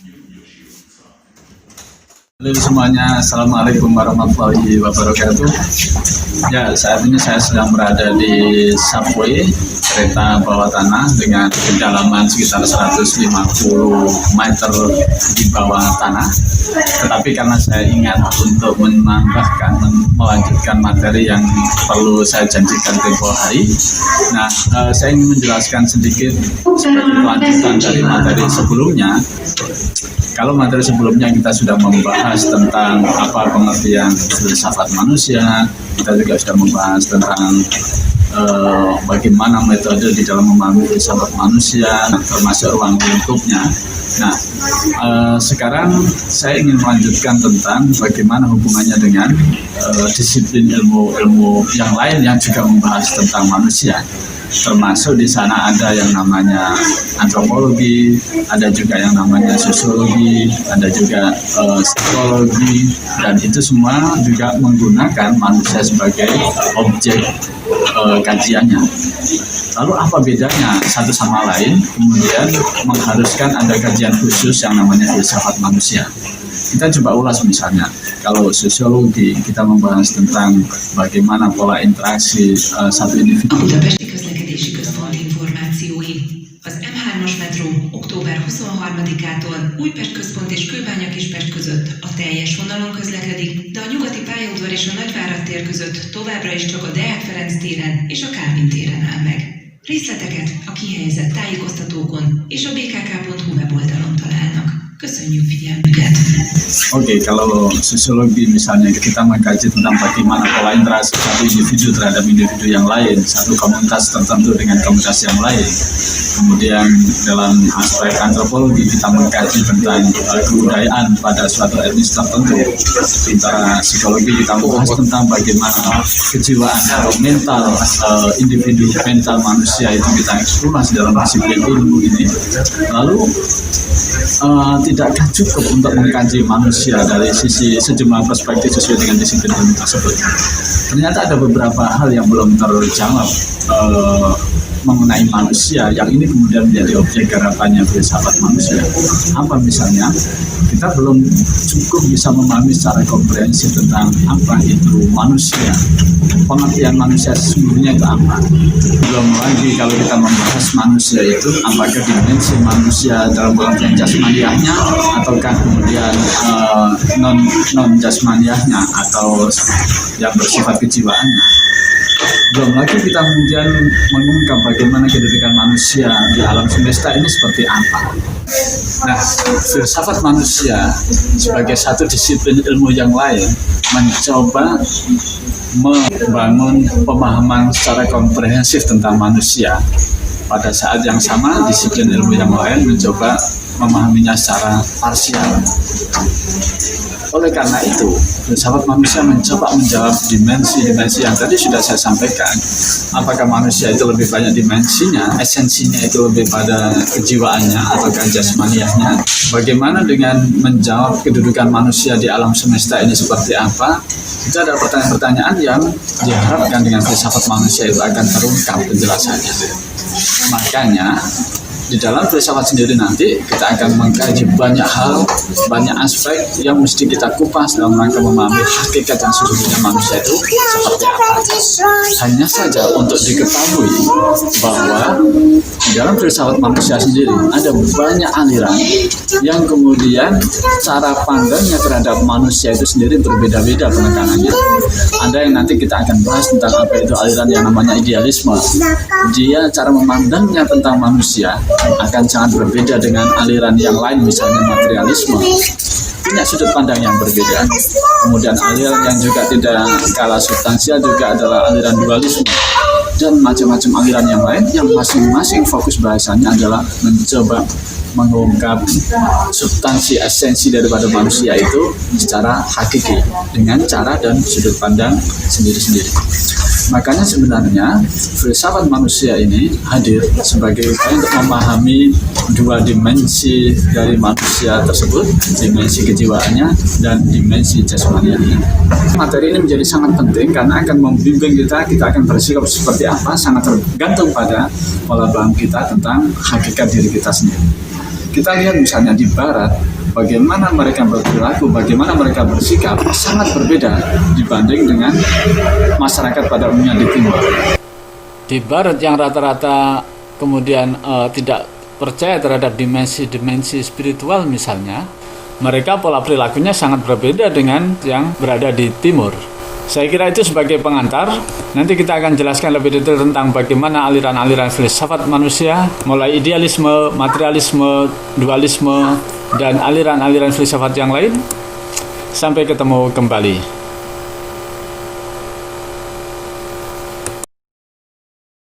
Halo semuanya, Assalamualaikum warahmatullahi wabarakatuh. Ya, saat ini saya sedang berada di subway kereta bawah tanah dengan kedalaman sekitar 150 meter di bawah tanah. Tetapi karena saya ingat untuk melanjutkan materi yang perlu saya janjikan tempo hari, nah saya ingin menjelaskan sedikit sebagai kelanjutan dari materi sebelumnya. Kalau materi sebelumnya kita sudah membahas tentang apa pengertian filsafat manusia, kita juga sudah membahas tentang bagaimana metode di dalam memahami filsafat manusia, termasuk ruang lingkupnya. Nah, sekarang saya ingin melanjutkan tentang bagaimana hubungannya dengan disiplin ilmu yang lain yang juga membahas tentang manusia. Termasuk di sana ada yang namanya antropologi, ada juga yang namanya sosiologi, ada juga psikologi, dan itu semua juga menggunakan manusia sebagai objek kajiannya. Lalu apa bedanya satu sama lain? Kemudian mengharuskan ada kajian khusus yang namanya filsafat manusia. Kita coba ulas misalnya, kalau sosiologi kita membahas tentang bagaimana pola interaksi satu individu. Budapesti Közlekedési Központ információi. Az M3-as metró október 23-ától Újpest központ és Kőbánya-Kispest között a teljes vonalon közlekedik, de a nyugati pályaudvar és a Nagyvárad tér között továbbra is csak a Deák Ferenc téren és a Kálvin téren áll meg. Részleteket a kihelyezett tájékoztatókon és a bkk.hu weboldalon találnak. Köszönjük figyelmüket. Oke, kalau sosiologi misalnya kita mengkaji tentang bagaimana pola interaksi satu individu terhadap individu yang lain, satu komunitas tertentu dengan komunitas yang lain. Kemudian dalam aspek antropologi kita mengkaji tentang kebudayaan pada suatu etnis tertentu. Sementara psikologi kita membahas tentang bagaimana kejiwaan atau mental individu, mental manusia itu kita ulas dalam disiplin ilmu ini. Lalu tidakkah cukup untuk mengkaji manusia dari sisi sejumlah perspektif sesuai dengan disiplin ilmu tersebut? Ternyata ada beberapa hal yang belum terjawab mengenai manusia yang ini kemudian menjadi objek garapannya filsafat manusia. Apa misalnya? Kita belum cukup bisa memahami secara komprehensif tentang apa itu manusia. Pengertian manusia sesungguhnya itu apa? Belum lagi kalau kita membahas manusia itu apakah dimensi manusia dalam pengertian jasmaniahnya ataukah kemudian non jasmaniahnya atau yang bersifat kejiwaannya. Belum lagi kita kemudian mengungkap bagaimana kedudukan manusia di alam semesta ini seperti apa. Nah, filsafat manusia sebagai satu disiplin ilmu yang lain mencoba membangun pemahaman secara komprehensif tentang manusia. Pada saat yang sama, disiplin ilmu yang lain mencoba memahaminya secara parsial. Oleh karena itu, filsafat manusia mencoba menjawab dimensi-dimensi yang tadi sudah saya sampaikan. Apakah manusia itu lebih banyak dimensinya, esensinya itu lebih pada kejiwaannya atau jasmaniahnya? Bagaimana dengan menjawab kedudukan manusia di alam semesta ini seperti apa? Itu ada pertanyaan-pertanyaan yang diharapkan dengan filsafat manusia itu akan terungkap penjelasannya. Makanya, di dalam filsafat sendiri nanti kita akan mengkaji banyak hal, banyak aspek yang mesti kita kupas dalam rangka memahami hakikat yang sesungguhnya manusia itu seperti apa. Hanya saja untuk diketahui bahwa di dalam filsafat manusia sendiri ada banyak aliran yang kemudian cara pandangnya terhadap manusia itu sendiri berbeda-beda penekanannya. Ada yang nanti kita akan bahas tentang apa itu aliran yang namanya idealisme. Dia cara memandangnya tentang manusia akan sangat berbeda dengan aliran yang lain, misalnya materialisme, punya sudut pandang yang berbeda. Kemudian aliran yang juga tidak kalah substansial juga adalah aliran dualisme, dan macam-macam aliran yang lain yang masing-masing fokus bahasanya adalah mencoba mengungkap substansi esensi daripada manusia itu secara hakiki dengan cara dan sudut pandang sendiri-sendiri. Makanya sebenarnya filsafat manusia ini hadir sebagai upaya untuk memahami dua dimensi dari manusia tersebut, dimensi kejiwaannya dan dimensi jasmaniannya. Materi ini menjadi sangat penting karena akan membimbing kita akan bersikap seperti apa, sangat tergantung pada pola paham kita tentang hakikat diri kita sendiri. Kita lihat misalnya di Barat, bagaimana mereka berperilaku, bagaimana mereka bersikap sangat berbeda dibanding dengan masyarakat pada umumnya di Timur. Di Barat yang rata-rata kemudian tidak percaya terhadap dimensi-dimensi spiritual misalnya, mereka pola perilakunya sangat berbeda dengan yang berada di Timur. Saya kira itu sebagai pengantar. Nanti kita akan jelaskan lebih detail tentang bagaimana aliran-aliran filsafat manusia, mulai idealisme, materialisme, dualisme, dan aliran-aliran filsafat yang lain. Sampai ketemu kembali.